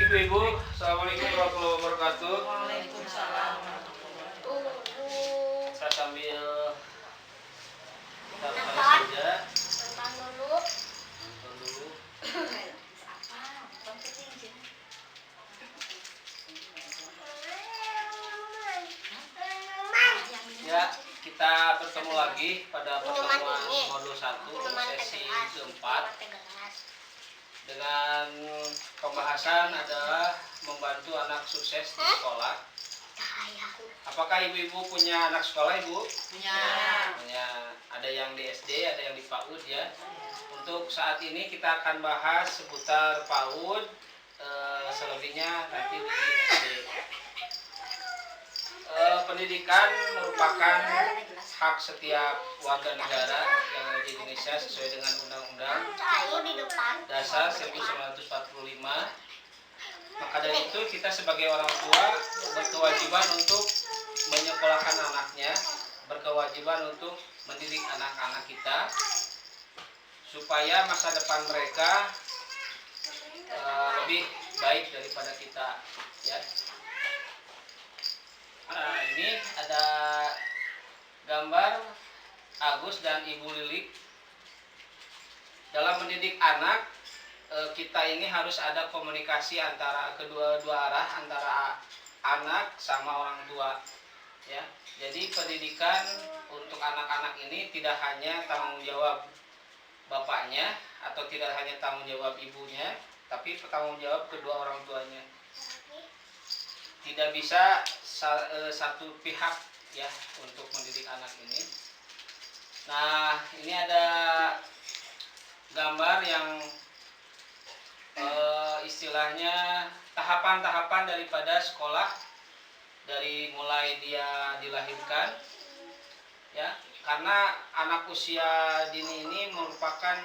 Ibu-ibu, assalamualaikum warahmatullahi wabarakatuh. Waalaikumsalam. Saya sambil kita saja. Nonton dulu. Nonton dulu. Ya, kita bertemu lagi pada pertemuan modul 1 sesi keempat dengan pembahasan adalah membantu anak sukses di sekolah. Apakah ibu-ibu punya anak sekolah, Ibu? Punya. Punya. Ada yang di SD, ada yang di PAUD ya. Untuk saat ini kita akan bahas seputar PAUD, selebihnya nanti di SD. Pendidikan merupakan hak setiap warga negara yang ada di Indonesia sesuai dengan Undang-Undang Dasar 1945. Maka dari itu kita sebagai orang tua berkewajiban untuk menyekolahkan anaknya, berkewajiban untuk mendidik anak-anak kita supaya masa depan mereka lebih baik daripada kita ya. Nah, ini ada gambar Agus dan Ibu Lilik. Dalam mendidik anak, kita ini harus ada komunikasi antara dua arah, antara anak sama orang tua ya. Jadi pendidikan untuk anak-anak ini tidak hanya tanggung jawab bapaknya atau tidak hanya tanggung jawab ibunya, tapi tanggung jawab kedua orang tuanya. Tidak bisa satu pihak ya untuk mendidik anak ini. Nah, ini ada gambar yang istilahnya tahapan-tahapan daripada sekolah dari mulai dia dilahirkan ya, karena anak usia dini ini merupakan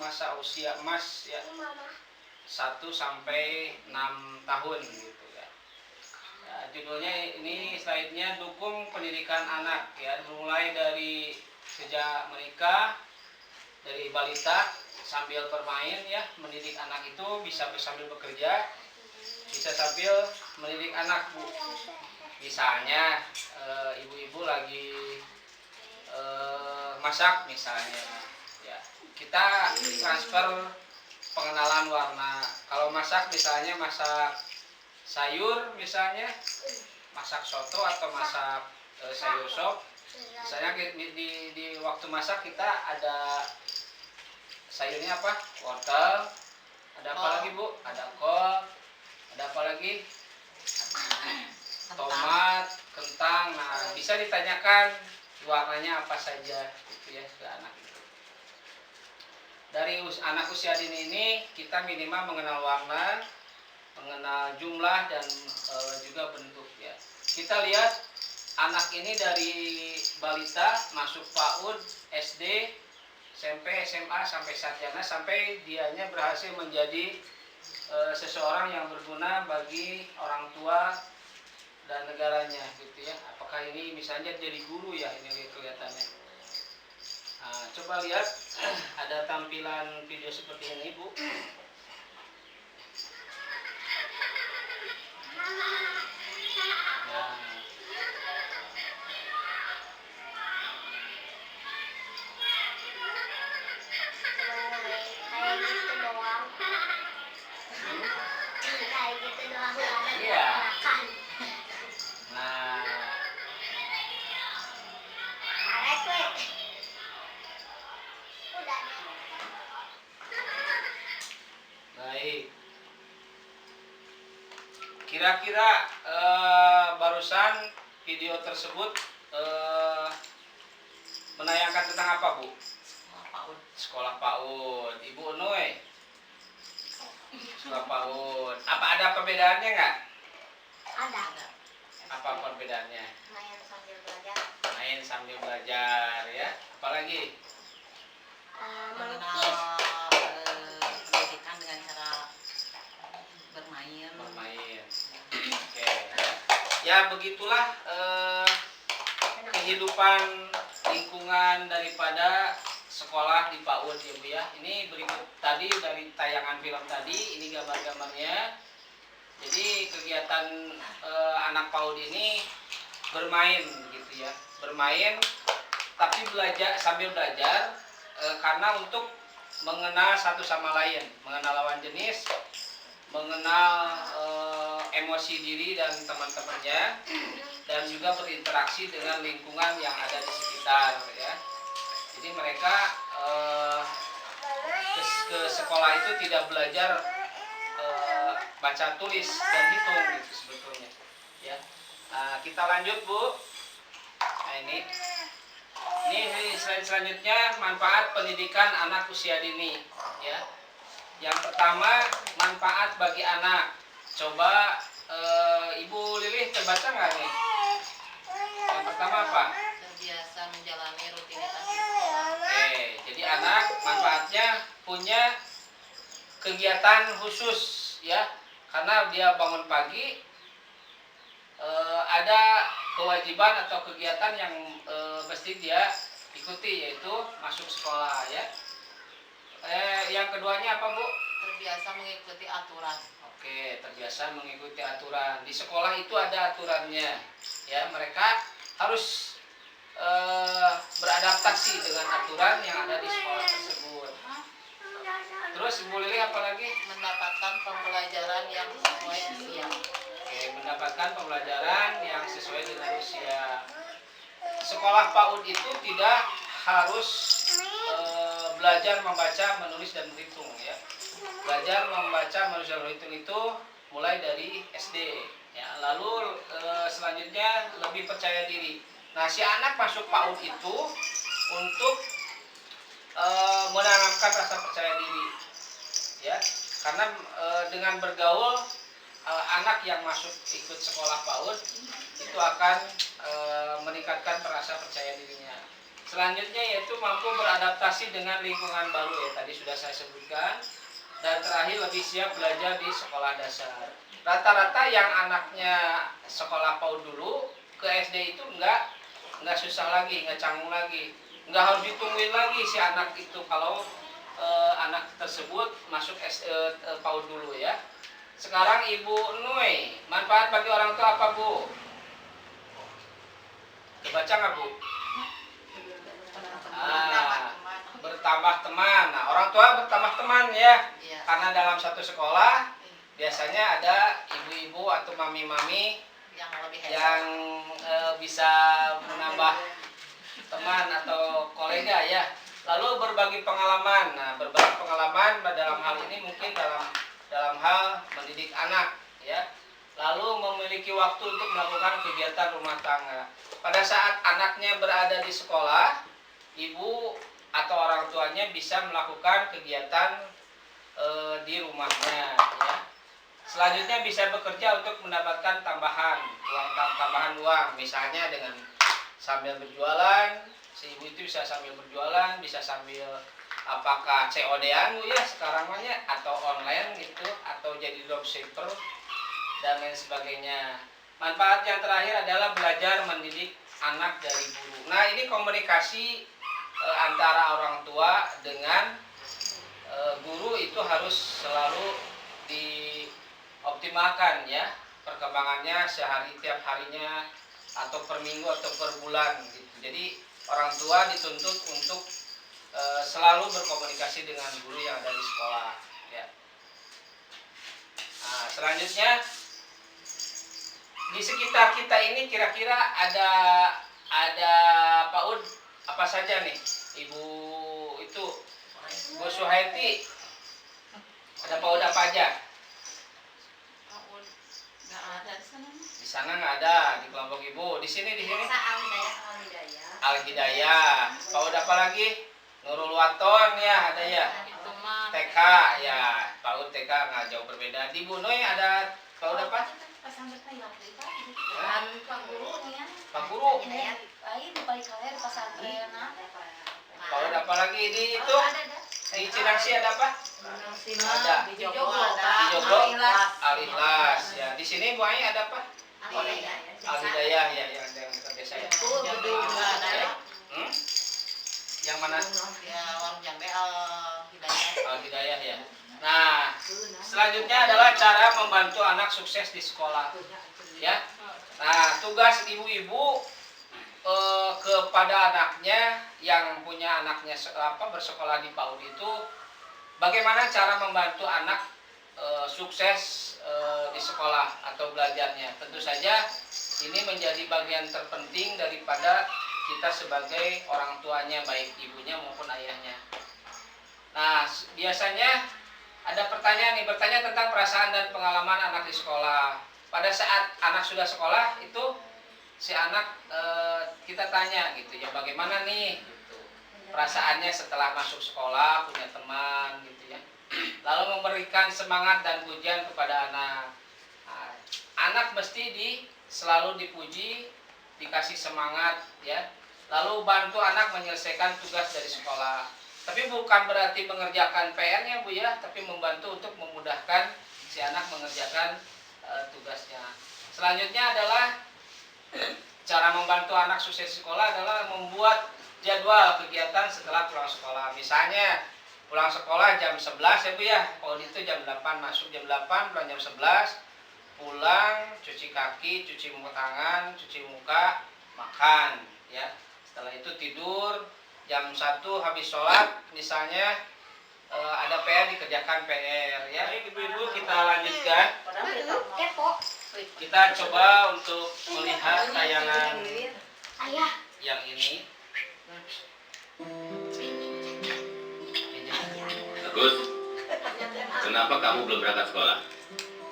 masa usia emas ya, 1 sampai 6 tahun gitu ya. Ya, judulnya ini slide-nya dukung pendidikan anak ya, mulai dari sejak menikah, dari balita sambil bermain ya, mendidik anak itu bisa sambil bekerja, bisa sambil mendidik anak Bu. Misalnya ibu-ibu lagi masak misalnya ya, kita transfer pengenalan warna. Kalau masak misalnya masak sayur misalnya, masak soto atau masak sayur sop. Misalnya di waktu masak kita ada sayurnya apa? Wortel. Ada apa lagi Bu? Ada kol. Ada apa lagi? Tomat, kentang. Nah, bisa ditanyakan warnanya apa saja gitu ya ke anak itu. Dari anak usia dini ini kita minimal mengenal warna, mengenal jumlah dan juga bentuk ya. Kita lihat anak ini dari balita masuk PAUD, SD, SMP, SMA sampai sarjana, sampai dianya berhasil menjadi seseorang yang berguna bagi orang tua dan negaranya gitu ya. Apakah ini misalnya jadi guru ya, ini kelihatannya. Nah, coba lihat ada tampilan video seperti ini Bu. Nah, iya. Nah, baik. Kira-kira barusan video tersebut menayangkan tentang apa Bu? Sekolah PAUD. Ibu Noe. Sekolah PAUD. Apa ada perbedaannya nggak? Ada. Apa perbedaannya? Main sambil belajar. Main sambil belajar ya. Apalagi? Melukis. Pendidikan dengan cara bermain. Bermain. Oke. Ya begitulah kehidupan lingkungan daripada sekolah di PAUD ya Bu ya. Ini berikut tadi dari tayangan film tadi, ini gambar-gambarnya. Jadi kegiatan anak PAUD ini bermain gitu ya, bermain tapi sambil belajar karena untuk mengenal satu sama lain, mengenal lawan jenis, mengenal emosi diri dan teman-temannya, dan juga berinteraksi dengan lingkungan yang ada di sekitar ya. Jadi mereka ke sekolah itu tidak belajar baca tulis dan hitung gitu sebetulnya ya. Kita lanjut Bu. Nah ini slide selanjutnya, manfaat pendidikan anak usia dini ya. Yang pertama, manfaat bagi anak. Coba Ibu Lilih terbaca nggak nih? Yang pertama apa? Terbiasa menjalani rutinitas di sekolah. Oke, jadi anak manfaatnya punya kegiatan khusus ya, karena dia bangun pagi ada kewajiban atau kegiatan yang mesti dia ikuti, yaitu masuk sekolah ya. Yang keduanya apa Bu? Terbiasa mengikuti aturan. Oke, terbiasa mengikuti aturan. Di sekolah itu ada aturannya ya, mereka harus beradaptasi dengan aturan yang ada di sekolah tersebut. Terus Ibu Lili apa lagi? Mendapatkan pembelajaran yang sesuai usia. Oke, mendapatkan pembelajaran yang sesuai dengan usia. Sekolah PAUD itu tidak harus belajar membaca, menulis dan berhitung ya. Belajar membaca, menulis dan berhitung itu mulai dari SD ya. Lalu selanjutnya lebih percaya diri. Nah, si anak masuk PAUD itu untuk menanamkan rasa percaya diri ya, karena dengan bergaul anak yang masuk ikut sekolah PAUD itu akan meningkatkan rasa percaya dirinya. Selanjutnya yaitu mampu beradaptasi dengan lingkungan baru ya, tadi sudah saya sebutkan. Dan terakhir, lebih siap belajar di sekolah dasar. Rata-rata yang anaknya sekolah PAUD dulu ke SD itu enggak susah lagi, enggak canggung lagi, enggak harus ditungguin lagi si anak itu kalau anak tersebut masuk PAUD dulu ya. Sekarang Ibu Nui, manfaat bagi orang tua apa Bu? Kebaca nggak Bu? Bertambah teman. Nah, orang tua bertambah teman ya. Iya. Karena dalam satu sekolah biasanya ada ibu-ibu atau mami-mami Yang lebih hebat. yang bisa menambah teman atau kolega ya. Lalu berbagi pengalaman. Nah, berbagi pengalaman dalam hal ini mungkin dalam hal mendidik anak ya. Lalu memiliki waktu untuk melakukan kegiatan rumah tangga. Pada saat anaknya berada di sekolah, ibu atau orang tuanya bisa melakukan kegiatan di rumahnya ya. Selanjutnya bisa bekerja untuk mendapatkan tambahan uang, misalnya dengan sambil berjualan. Si ibu itu bisa sambil berjualan, bisa sambil apakah COD-an Bu ya sekarang namanya, atau online gitu, atau jadi dropshipper dan lain sebagainya. Manfaat yang terakhir adalah belajar mendidik anak dari guru. Nah, ini komunikasi antara orang tua dengan guru itu harus selalu dioptimalkan ya, perkembangannya tiap harinya atau per minggu atau per bulan gitu. Jadi orang tua dituntut untuk selalu berkomunikasi dengan guru yang ada di sekolah ya. Nah, selanjutnya di sekitar kita ini kira-kira ada PAUD apa saja nih Ibu itu, Bu Suhaiti, ada PAUD apa aja? PAUD nggak ada di sana. Di sana nggak ada, di kelompok Ibu. Di sini Al-Hidayah. Al-Hidayah. PAUD apa lagi? Nurul Waton ya ada ya. Itu mah TK ya, PAUD TK nggak jauh berbeda. Di Bu Noi ada PAUD apa? Hah? Pak Guru. PAUD apa lagi di itu? Di Cinangsi ada apa? Ada. di Joglo ada. Di Joglo Al-Ikhlas. Al-Ikhlas ya. Di sini Bu Ai ada apa? Al-Hidayah ya, yang terbiasa ya. Itu gedung juga ada ya. Hmm? Yang mana? Ya warung jambe Al-Hidayah. Al-Hidayah ya. Nah, Selanjutnya adalah cara membantu anak sukses di sekolah. Ya. Nah, tugas ibu-ibu kepada anaknya yang punya anaknya bersekolah di PAUD itu, bagaimana cara membantu anak sukses di sekolah atau belajarnya. Tentu saja ini menjadi bagian terpenting daripada kita sebagai orang tuanya, baik ibunya maupun ayahnya. Nah, biasanya ada pertanyaan nih, bertanya tentang perasaan dan pengalaman anak di sekolah. Pada saat anak sudah sekolah itu si anak kita tanya gitu ya, bagaimana nih gitu, perasaannya setelah masuk sekolah, punya teman gitu ya. Lalu memberikan semangat dan pujian kepada anak. Nah, anak mesti selalu dipuji, dikasih semangat ya. Lalu bantu anak menyelesaikan tugas dari sekolah. Tapi bukan berarti mengerjakan PR-nya Bu ya, tapi membantu untuk memudahkan si anak mengerjakan tugasnya. Selanjutnya adalah cara membantu anak sukses sekolah adalah membuat jadwal kegiatan setelah pulang sekolah. Misalnya pulang sekolah jam 11 ya Bu ya. Kalau itu jam 8 masuk jam 8, pulang jam 11, pulang, cuci kaki, cuci tangan, cuci muka, makan ya. Setelah itu tidur, jam 1 habis sholat misalnya ada PR dikerjakan PR ya. Ibu-ibu kita lanjutkan. Kita coba untuk melihat tayangan yang ini. Agus, kenapa kamu belum berangkat sekolah?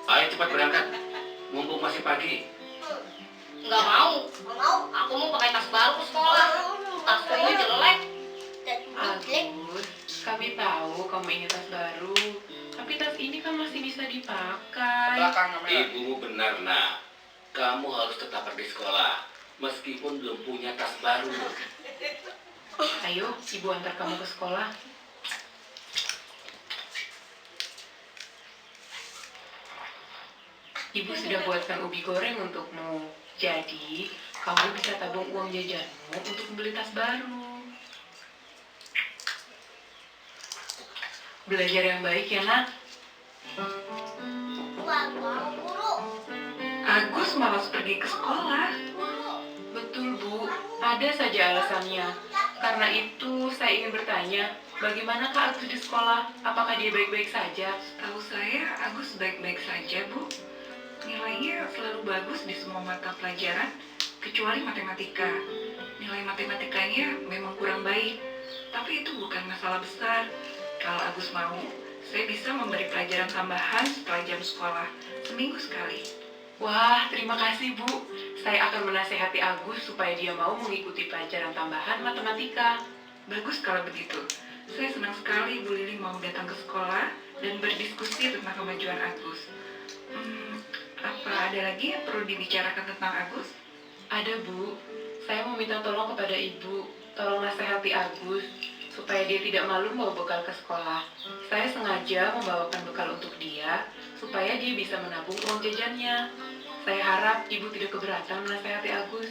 Ayo cepat berangkat, mumpung masih pagi. Nggak mau. Aku mau pakai tas baru ke sekolah. Tasku ini jelek. Agus, kami tahu kamu ingin tas baru, tapi tas ini kan masih bisa dipakai. Belakang kamera. Ibumu benar, nak. Kamu harus tetap pergi sekolah, meskipun belum punya tas baru. Ayo, ibu antar kamu ke sekolah. Ibu sudah buatkan ubi goreng untukmu. Jadi, kamu bisa tabung uang jajanmu untuk beli tas baru. Belajar yang baik ya, Nak. Agus malas pergi ke sekolah. Betul, Bu. Ada saja alasannya. Karena itu, saya ingin bertanya, bagaimanakah Agus di sekolah? Apakah dia baik-baik saja? Tahu saya, Agus baik-baik saja, Bu. Nilainya selalu bagus di semua mata pelajaran, kecuali matematika. Nilai matematikanya memang kurang baik, tapi itu bukan masalah besar. Kalau Agus mau, saya bisa memberi pelajaran tambahan setelah jam sekolah, seminggu sekali. Wah, terima kasih Bu. Saya akan menasehati Agus supaya dia mau mengikuti pelajaran tambahan matematika. Bagus kalau begitu. Saya senang sekali Bu Lili mau datang ke sekolah dan berdiskusi tentang kemajuan Agus. Apa ada lagi yang perlu dibicarakan tentang Agus? Ada Bu. Saya mau minta tolong kepada Ibu. Tolong nasihati Agus supaya dia tidak malu membawa bekal ke sekolah. Saya sengaja membawakan bekal untuk dia supaya dia bisa menabung uang jajannya. Saya harap Ibu tidak keberatan menasihati Agus.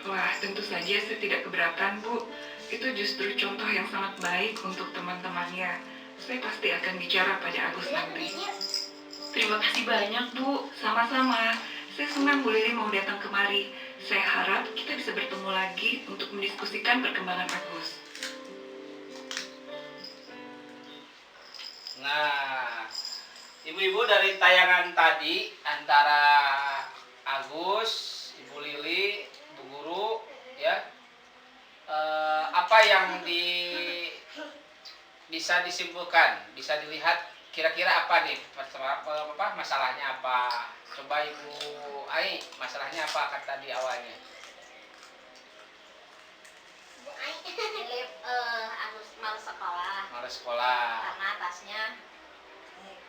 Wah, tentu saja saya tidak keberatan, Bu. Itu justru contoh yang sangat baik untuk teman-temannya. Saya pasti akan bicara pada Agus nanti. Terima kasih banyak, Bu. Sama-sama. Saya senang Bu Lili mau datang kemari. Saya harap kita bisa bertemu lagi untuk mendiskusikan perkembangan Agus. Nah, ibu-ibu dari tayangan tadi antara Agus, Ibu Lili, Bu Guru, ya, apa yang bisa disimpulkan, bisa dilihat kira-kira apa nih masalahnya apa? Coba Ibu Ai, masalahnya apa kata di awalnya? Agus malas sekolah Males sekolah, karena tasnya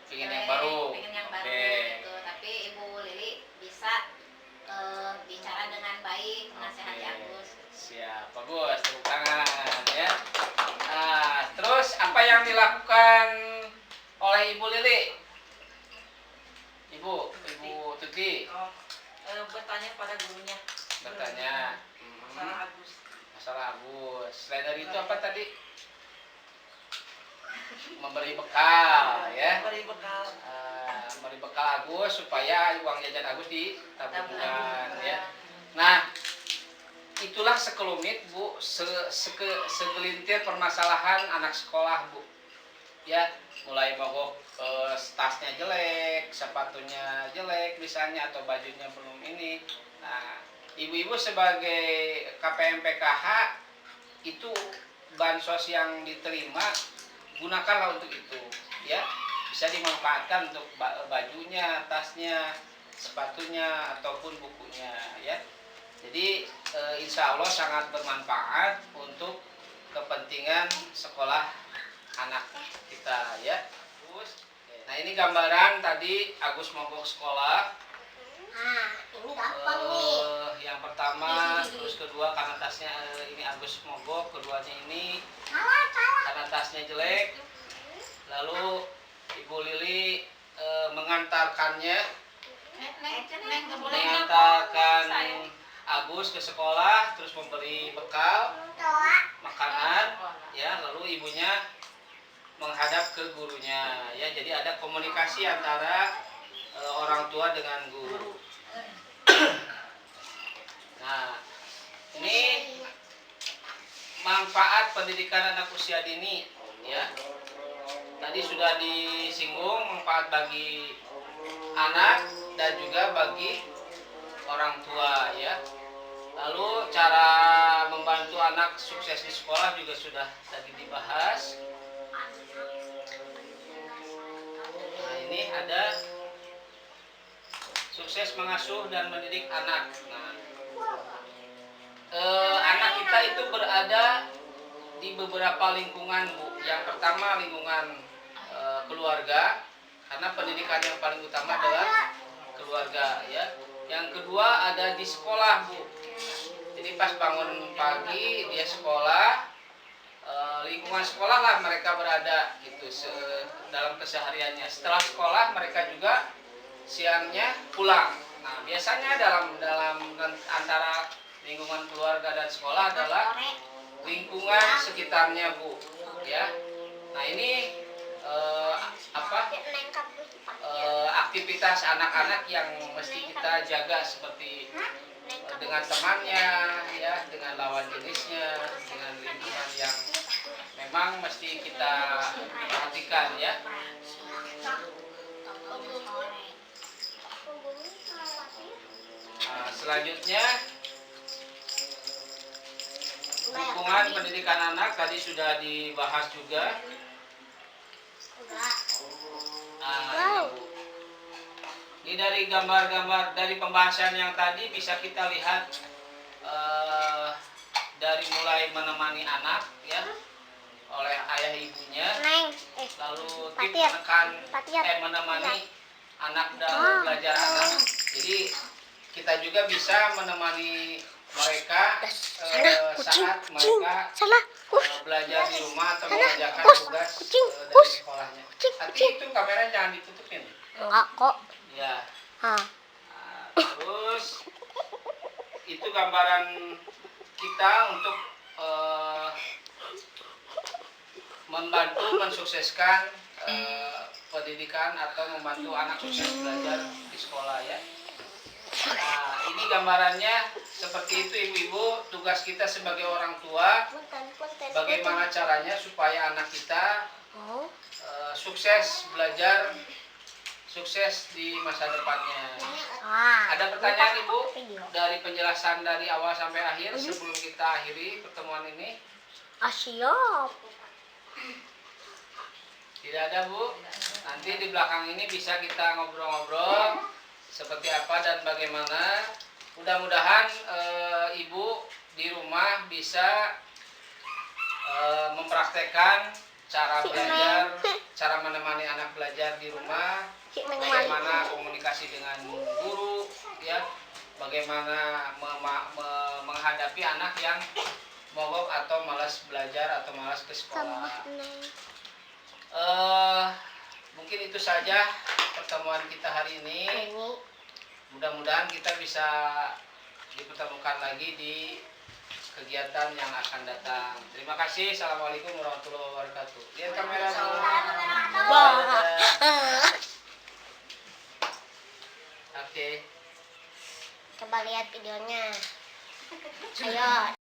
pengen yang baru. pengen yang baru Oke. gitu. Tapi Ibu Lili bisa bicara dengan baik, menasihati Oke. Agus. Siap, bagus, tepuk tangan ya. Nah, terus apa yang dilakukan oleh Ibu Lili? Ibu Tuti Bertanya pada gurunya. bertanya Masalah Agus. masalah Agus. Selain dari itu apa tadi? memberi bekal ya. Beri bekal. Memberi bekal Agus supaya uang jajan Agus ditabungkan ya. Nah, itulah sekelumit Bu, segelintir permasalahan anak sekolah Bu. Ya, mulai mogok tasnya jelek, sepatunya jelek misalnya atau bajunya belum ini. Nah, ibu-ibu sebagai KPM PKH itu bansos yang diterima gunakanlah untuk itu ya. Bisa dimanfaatkan untuk bajunya, tasnya, sepatunya ataupun bukunya ya. Jadi insya Allah sangat bermanfaat untuk kepentingan sekolah anak kita ya. Nah ini gambaran tadi Agus mogok sekolah. Ini gampang nih. Yang pertama, terus kedua karena tasnya ini Agus mogok, keduanya ini karena tasnya jelek. Lalu Ibu Lili mengantarkannya, mengantarkan Agus ke sekolah, terus memberi bekal makanan, ya. Lalu ibunya menghadap ke gurunya, ya. Jadi ada komunikasi antara orang tua dengan guru. Nah, ini manfaat pendidikan anak usia dini, ya. Tadi sudah disinggung manfaat bagi anak dan juga bagi orang tua, ya. Lalu cara membantu anak sukses di sekolah juga sudah tadi dibahas. Nah, ini ada sukses mengasuh dan mendidik anak. Nah, anak kita itu berada di beberapa lingkungan, Bu. Yang pertama lingkungan keluarga, karena pendidikan yang paling utama adalah keluarga, ya. Yang kedua ada di sekolah, Bu. Jadi pas bangun pagi dia sekolah, lingkungan sekolah lah mereka berada gitu dalam kesehariannya. Setelah sekolah mereka juga siangnya pulang. Nah, biasanya dalam antara lingkungan keluarga dan sekolah adalah lingkungan sekitarnya, Bu, ya. Nah, ini aktivitas anak-anak yang mesti kita jaga seperti dengan temannya, ya, dengan lawan jenisnya, dengan lingkungan yang memang mesti kita perhatikan, ya. Nah, selanjutnya dukungan pendidikan anak tadi sudah dibahas juga. Nah, ini dari gambar-gambar dari pembahasan yang tadi bisa kita lihat dari mulai menemani anak, ya, oleh ayah ibunya, lalu tim menemani anak dalam belajar anak. Jadi kita juga bisa menemani mereka saat mereka belajar di rumah atau mengerjakan tugas dari sekolahnya. Tapi itu kamera jangan ditutupin. Enggak kok. Ya. Nah, terus itu gambaran kita untuk membantu mensukseskan pendidikan atau membantu anak sukses belajar di sekolah, ya. Nah, ini gambarannya seperti itu, ibu-ibu. Tugas kita sebagai orang tua, bagaimana caranya supaya anak kita sukses belajar, sukses di masa depannya. Ada pertanyaan, Ibu, dari penjelasan dari awal sampai akhir sebelum kita akhiri pertemuan ini? Siap. Tidak ada, Bu. Nanti di belakang ini bisa kita ngobrol-ngobrol seperti apa dan bagaimana. Mudah-mudahan Ibu di rumah bisa mempraktekkan cara belajar, cara menemani anak belajar di rumah, bagaimana komunikasi dengan guru, ya, bagaimana menghadapi anak yang mogok atau malas belajar atau malas ke sekolah. Mungkin itu saja pertemuan kita hari ini. Mudah-mudahan kita bisa dipertemukan lagi di kegiatan yang akan datang. Terima kasih. Assalamualaikum warahmatullahi wabarakatuh. Lihat kamera. lihat videonya. Ayo,